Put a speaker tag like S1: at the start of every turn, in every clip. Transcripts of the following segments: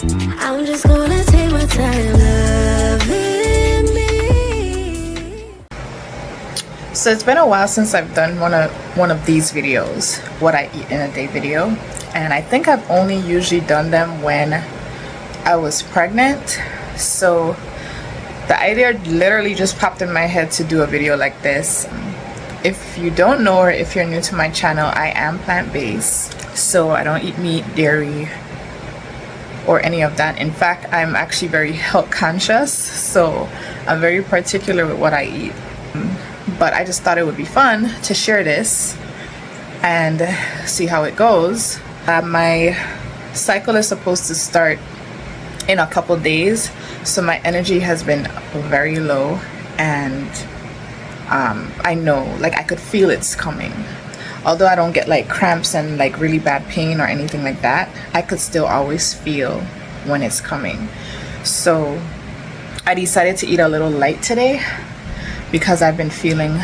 S1: I'm just gonna take my time loving me.
S2: So it's been a while since I've done one of these videos, what I eat in a day video, and I think I've only usually done them when I was pregnant. So the idea literally just popped in my head to do a video like this. If you don't know, or if you're new to my channel, I am plant-based, so I don't eat meat, dairy, or any of that. In fact, I'm actually very health conscious, so I'm very particular with what I eat. But I just thought it would be fun to share this and see how it goes. My cycle is supposed to start in a couple days, so my energy has been very low, and I know, like, I could feel it's coming. Although I don't get like cramps and like really bad pain or anything like that, I could still always feel when it's coming. So I decided to eat a little light today because I've been feeling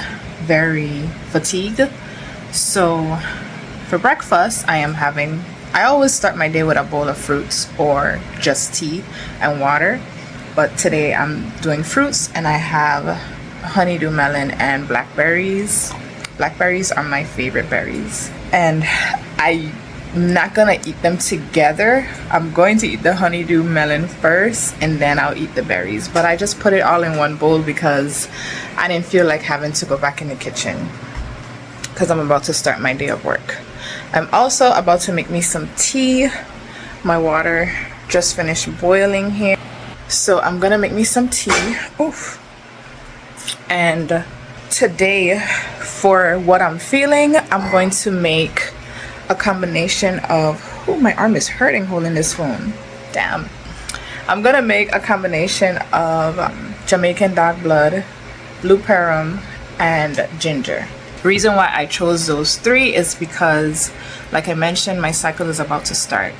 S2: very fatigued. So for breakfast, I always start my day with a bowl of fruits or just tea and water, but today I'm doing fruits, and I have honeydew melon and blackberries. Blackberries are my favorite berries, and I'm not gonna eat them together. I'm going to eat the honeydew melon first, and then I'll eat the berries. But I just put it all in one bowl because I didn't feel like having to go back in the kitchen because I'm about to start my day of work. I'm also about to make me some tea. My water just finished boiling here, so I'm gonna make me some tea. Oof. And today, for what I'm feeling, I'm going to make a combination of, oh, my arm is hurting holding this phone, damn. I'm gonna make a combination of Jamaican dark blood, blue perum, and ginger. The reason why I chose those three is because, like I mentioned, my cycle is about to start,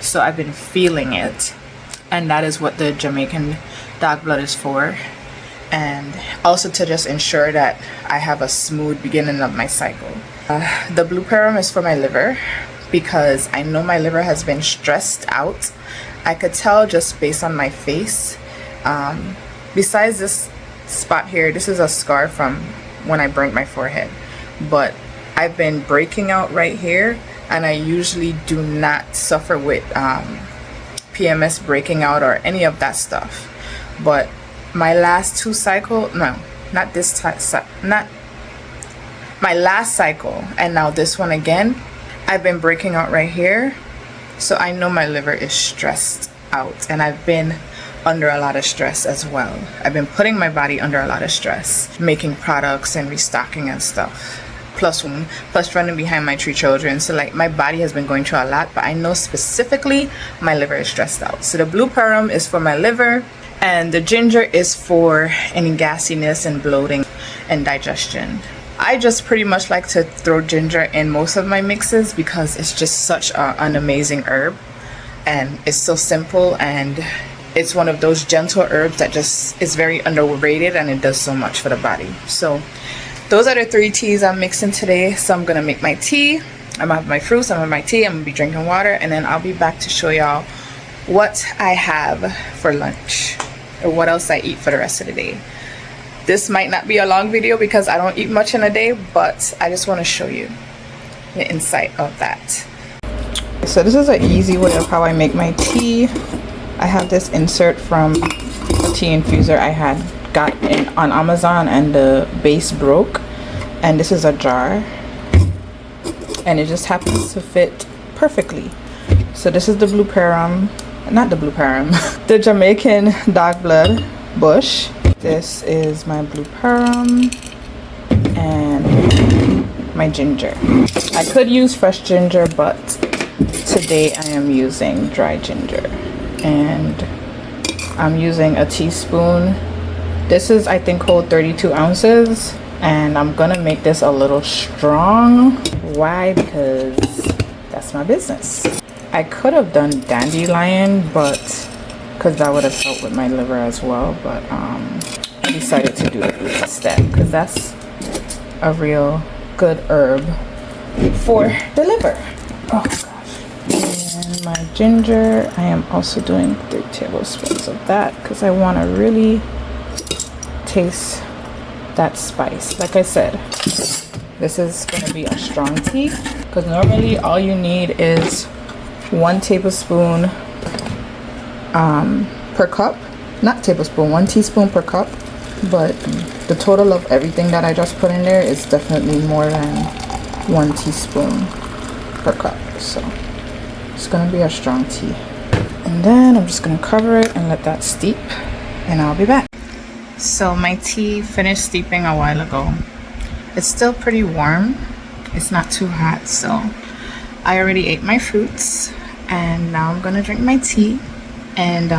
S2: so I've been feeling it, and that is what the Jamaican dark blood is for. And also to just ensure that I have a smooth beginning of my cycle. The blue perum is for my liver because I know my liver has been stressed out. I could tell just based on my face. Besides this spot here, this is a scar from when I burnt my forehead, but I've been breaking out right here, and I usually do not suffer with PMS breaking out or any of that stuff. But my last two cycle, no, not this time, not my last cycle, and now this one again, I've been breaking out right here, so I know my liver is stressed out, and I've been under a lot of stress as well. I've been putting my body under a lot of stress, making products and restocking and stuff, plus running behind my 3 children. So like, my body has been going through a lot, but I know specifically my liver is stressed out. So the blue perum is for my liver, and the ginger is for any gassiness and bloating and digestion. I just pretty much like to throw ginger in most of my mixes because it's just such an amazing herb, and it's so simple, and it's one of those gentle herbs that just is very underrated, and it does so much for the body. So those are the 3 teas I'm mixing today. So I'm gonna make my tea, I'm gonna have my fruits, I'm gonna have my tea, I'm gonna be drinking water, and then I'll be back to show y'all what I have for lunch, or what else I eat for the rest of the day. This might not be a long video because I don't eat much in a day, but I just want to show you the insight of that. So this is an easy way of how I make my tea. I have this insert from a tea infuser I had got on Amazon, and the base broke, and this is a jar, and it just happens to fit perfectly. So this is the blue perum, not the blue perum, the Jamaican dark blood bush. This is my blue perum and my ginger. I could use fresh ginger, but today I am using dry ginger, and I'm using a teaspoon. This is, I think, whole 32 ounces, and I'm gonna make this a little strong. Why? Because that's my business. I could have done dandelion, but because that would have helped with my liver as well, but I decided to do it instead because that's a real good herb for the liver. Oh gosh. And my ginger. I am also doing 3 tablespoons of that because I want to really taste that spice. Like I said, this is going to be a strong tea because normally all you need is 1 tablespoon per cup. Not tablespoon, 1 teaspoon per cup. But the total of everything that I just put in there is definitely more than 1 teaspoon per cup. So it's gonna be a strong tea. And then I'm just gonna cover it and let that steep, and I'll be back. So my tea finished steeping a while ago. It's still pretty warm. It's not too hot, so I already ate my fruits, and now I'm gonna drink my tea. And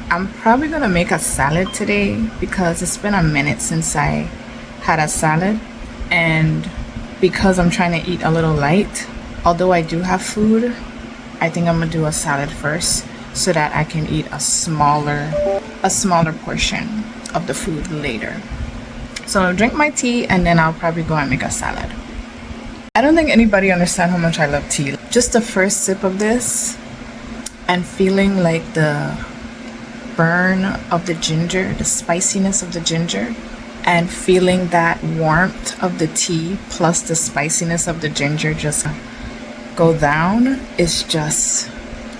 S2: I'm probably gonna make a salad today because it's been a minute since I had a salad, and because I'm trying to eat a little light, although I do have food, I think I'm gonna do a salad first so that I can eat a smaller portion of the food later. So I'll drink my tea and then I'll probably go and make a salad. I don't think anybody understands how much I love tea. Just the first sip of this and feeling like the burn of the ginger, the spiciness of the ginger, and feeling that warmth of the tea plus the spiciness of the ginger just go down is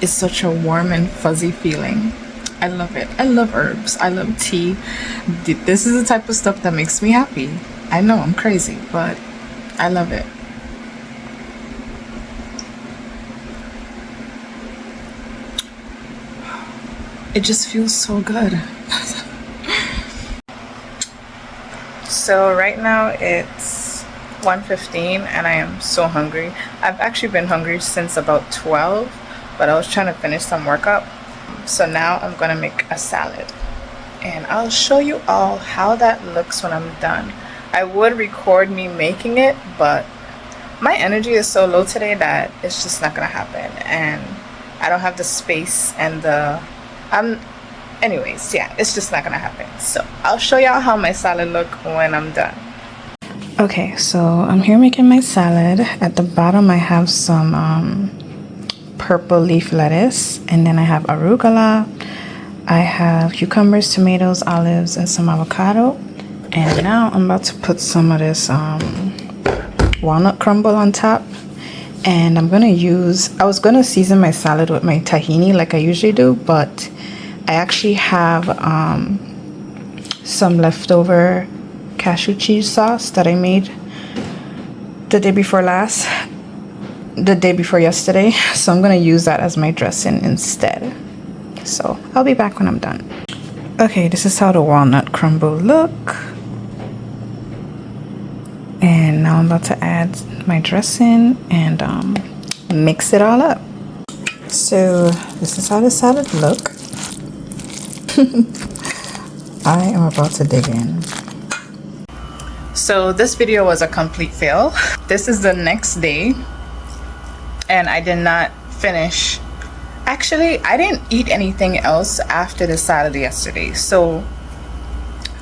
S2: such a warm and fuzzy feeling. I love it. I love herbs. I love tea. This is the type of stuff that makes me happy. I know I'm crazy, but I love it. It just feels so good. So right now it's 1:15 and I am so hungry. I've actually been hungry since about 12, but I was trying to finish some workup. So now I'm gonna make a salad and I'll show you all how that looks when I'm done. I would record me making it, but my energy is so low today that it's just not gonna happen, and I don't have the space and anyways, yeah, it's just not gonna happen. So I'll show y'all how my salad look when I'm done. Okay, so I'm here making my salad. At the bottom I have some purple leaf lettuce, and then I have arugula, I have cucumbers, tomatoes, olives, and some avocado. And now I'm about to put some of this walnut crumble on top. And I was gonna season my salad with my tahini like I usually do, but I actually have some leftover cashew cheese sauce that I made the day before yesterday, so I'm gonna use that as my dressing instead. So I'll be back when I'm done. Okay, this is how the walnut crumble look, and now I'm about to add my dressing and mix it all up. So this is how the salad look. I am about to dig in. So this video was a complete fail. This is the next day and I did not finish. Actually, I didn't eat anything else after the salad yesterday, so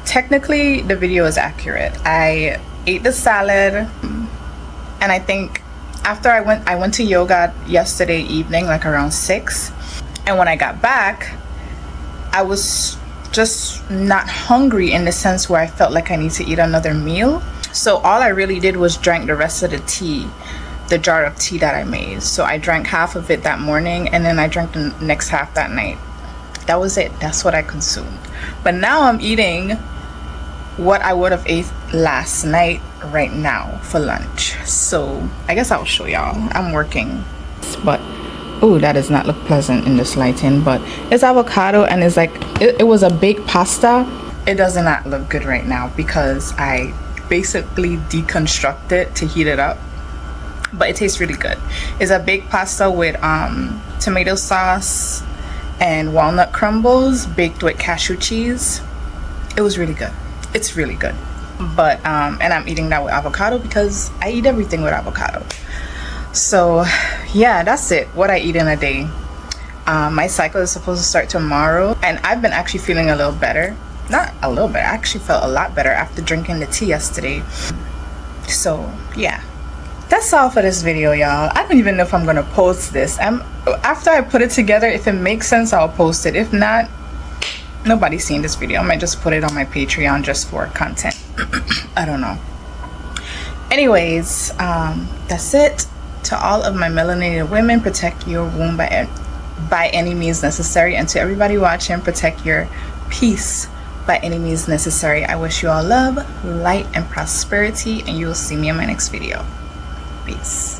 S2: technically the video is accurate. I ate the salad, and I think after I went to yoga yesterday evening, like around 6, and when I got back I was just not hungry in the sense where I felt like I need to eat another meal. So all I really did was drank the rest of the tea, the jar of tea that I made. So I drank half of it that morning and then I drank the next half that night. That was it. That's what I consumed. But now I'm eating what I would have ate last night right now for lunch. So I guess I'll show y'all. I'm working, but oh, that does not look pleasant in this lighting, but it's avocado and it's like it was a baked pasta. It does not look good right now because I basically deconstruct it to heat it up, but it tastes really good. It's a baked pasta with tomato sauce and walnut crumbles baked with cashew cheese. It was really good. It's really good. But and I'm eating that with avocado because I eat everything with avocado. So yeah, that's it, what I eat in a day. My cycle is supposed to start tomorrow, and I've been actually feeling a little better. Not a little bit, I actually felt a lot better after drinking the tea yesterday. So yeah, that's all for this video, y'all. I don't even know if I'm gonna post this. After I put it together, if it makes sense, I'll post it. If not, nobody's seen this video. I might just put it on my Patreon just for content. I don't know. Anyways, that's it. To all of my melanated women, protect your womb by any means necessary, and to everybody watching, protect your peace by any means necessary. I wish you all love, light, and prosperity, and you will see me in my next video. Peace.